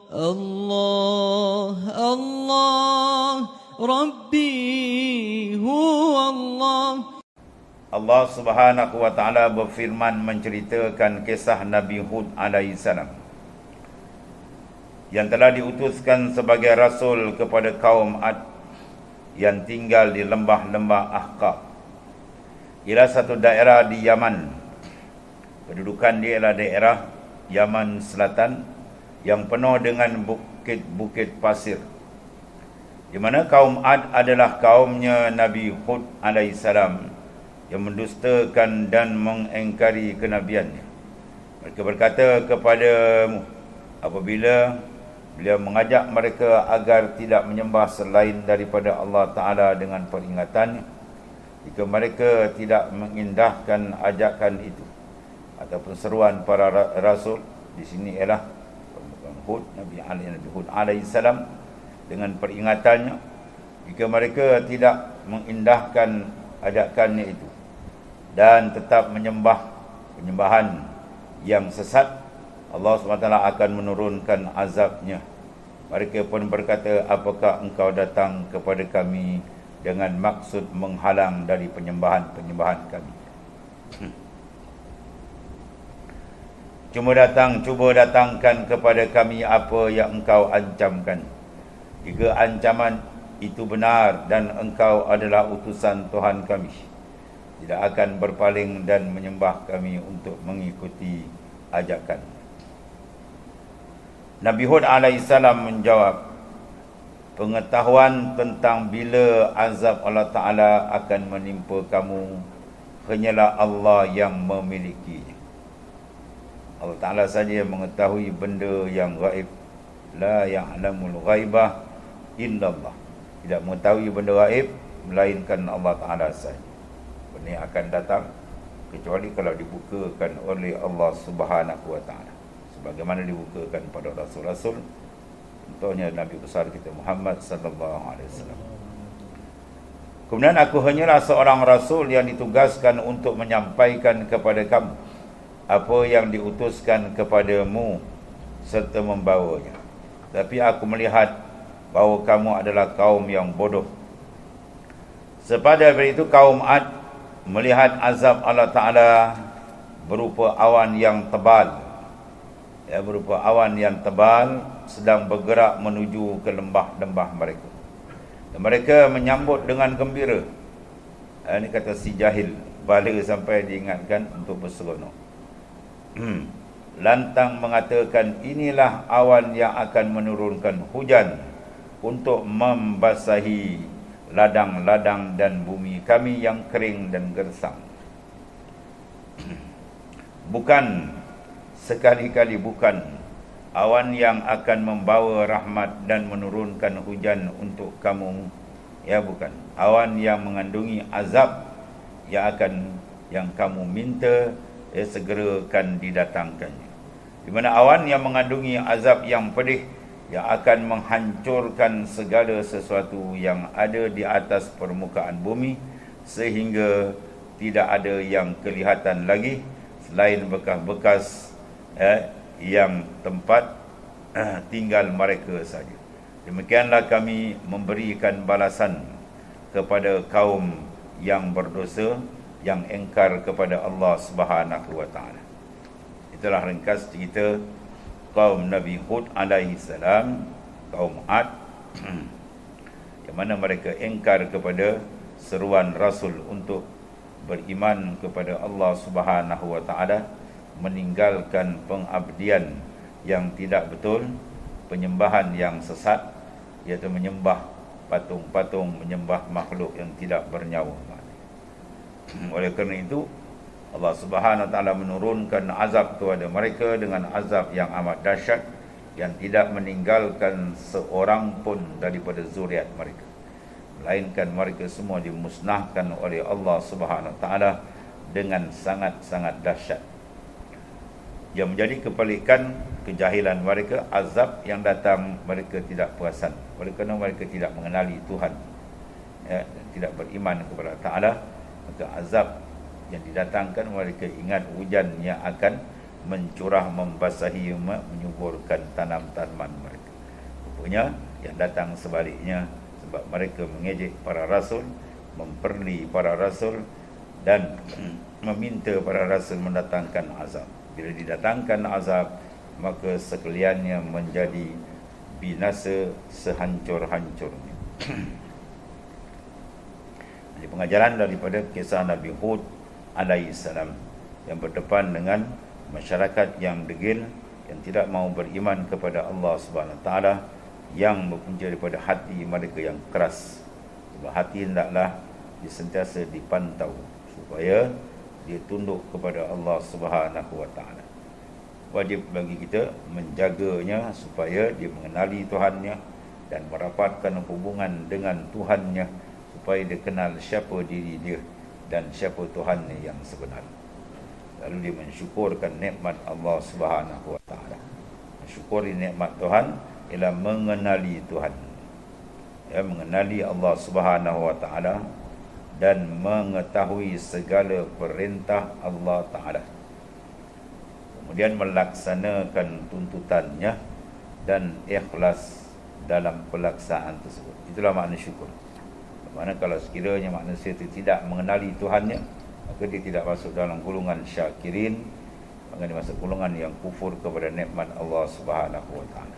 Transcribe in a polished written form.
الله الله ربي هو الله. Allah Subhanahu wa taala berfirman menceritakan kisah Nabi Hud alaihissalam yang telah diutuskan sebagai rasul kepada kaum Ad yang tinggal di lembah-lembah Ahqaf. Ialah satu daerah di Yaman. Kedudukan dia adalah daerah Yaman Selatan yang penuh dengan bukit-bukit pasir, di mana kaum Ad adalah kaumnya Nabi Hud alaihissalam yang mendustakan dan mengingkari kenabiannya. Mereka berkata kepadamu apabila beliau mengajak mereka agar tidak menyembah selain daripada Allah Ta'ala dengan peringatan, jika mereka tidak mengindahkan ajakan itu ataupun seruan para rasul, di sini ialah Hud, Nabi Hud alaihissalam, dengan peringatannya, jika mereka tidak mengindahkan ajakannya itu dan tetap menyembah penyembahan yang sesat, Allah SWT akan menurunkan azabnya. Mereka pun berkata, apakah engkau datang kepada kami dengan maksud menghalang dari penyembahan-penyembahan kami? Cuba datangkan kepada kami apa yang engkau ancamkan. Jika ancaman itu benar dan engkau adalah utusan Tuhan kami, tidak akan berpaling dan menyembah kami untuk mengikuti ajakan. Nabi Hud alaihissalam menjawab, pengetahuan tentang bila azab Allah Ta'ala akan menimpa kamu hanyalah Allah yang memilikinya. Allah Ta'ala saja mengetahui benda yang gaib. La ya'lamul ghaibah illallah. Tidak mengetahui benda gaib melainkan Allah Ta'ala saja. Benda yang akan datang kecuali kalau dibukakan oleh Allah Subhanahu wa Ta'ala, sebagaimana dibukakan pada rasul-rasul, contohnya Nabi besar kita Muhammad sallallahu alaihi wasallam. Kemudian aku hanyalah seorang rasul yang ditugaskan untuk menyampaikan kepada kamu apa yang diutuskan kepadamu serta membawanya. Tapi aku melihat bahawa kamu adalah kaum yang bodoh. Sepada itu kaum Ad melihat azab Allah Ta'ala berupa awan yang tebal, sedang bergerak menuju ke lembah-lembah mereka. Dan mereka menyambut dengan gembira. Ini kata si jahil, bala sampai diingatkan untuk berseronok. Lantang mengatakan, inilah awan yang akan menurunkan hujan untuk membasahi ladang-ladang dan bumi kami yang kering dan gersang. Bukan, sekali-kali bukan awan yang akan membawa rahmat dan menurunkan hujan untuk kamu, ya bukan. Awan yang mengandungi azab yang kamu minta, segerakan didatangkannya. Di mana awan yang mengandungi azab yang pedih yang akan menghancurkan segala sesuatu yang ada di atas permukaan bumi, sehingga tidak ada yang kelihatan lagi selain bekas-bekas yang tempat tinggal mereka saja. Demikianlah kami memberikan balasan kepada kaum yang berdosa, yang engkar kepada Allah Subhanahu wa Ta'ala. Itulah ringkas cerita kaum Nabi Hud alaihissalam, kaum Ad, yang mana mereka engkar kepada seruan Rasul untuk beriman kepada Allah Subhanahu wa Ta'ala, meninggalkan pengabdian yang tidak betul, penyembahan yang sesat, iaitu menyembah patung-patung, menyembah makhluk yang tidak bernyawa. Oleh kerana itu Allah Subhanahu wa Ta'ala menurunkan azab kepada mereka dengan azab yang amat dahsyat, yang tidak meninggalkan seorang pun daripada zuriat mereka, melainkan mereka semua dimusnahkan oleh Allah Subhanahu wa Ta'ala dengan sangat-sangat dahsyat. Yang menjadi kepelikan kejahilan mereka, azab yang datang mereka tidak perasan, oleh kerana mereka tidak mengenali Tuhan, tidak beriman kepada Ta'ala. Maka azab yang didatangkan, mereka ingat hujan yang akan mencurah, membasahi, menyuburkan tanam-tanaman mereka. Rupanya yang datang sebaliknya, sebab mereka mengejek para rasul, memperli para rasul, dan meminta para rasul mendatangkan azab. Bila didatangkan azab, maka sekaliannya menjadi binasa sehancur-hancurnya. Jadi pengajaran daripada kisah Nabi Hud alaihissalam yang berdepan dengan masyarakat yang degil, yang tidak mau beriman kepada Allah Subhanahu Wa Taala, yang berpunca daripada hati mereka yang keras. Sebab hati hendaklah sentiasa dipantau supaya dia tunduk kepada Allah Subhanahu Wa Taala. Wajib bagi kita menjaganya supaya dia mengenali Tuhannya dan merapatkan hubungan dengan Tuhannya, supaya dia kenal siapa diri dia dan siapa Tuhannya yang sebenar. Lalu dia mensyukurkan nikmat Allah Subhanahu Wa Taala. Mensyukuri nikmat Tuhan ialah mengenali Tuhan, ya, mengenali Allah Subhanahu Wa Taala dan mengetahui segala perintah Allah Taala, kemudian melaksanakan tuntutannya dan ikhlas dalam pelaksanaan tersebut. Itulah makna syukur. Mana kalau sekiranya manusia itu tidak mengenali Tuhannya, maka dia tidak masuk dalam golongan syakirin, maka dia masuk golongan yang kufur kepada nikmat Allah Subhanahu Wa Taala.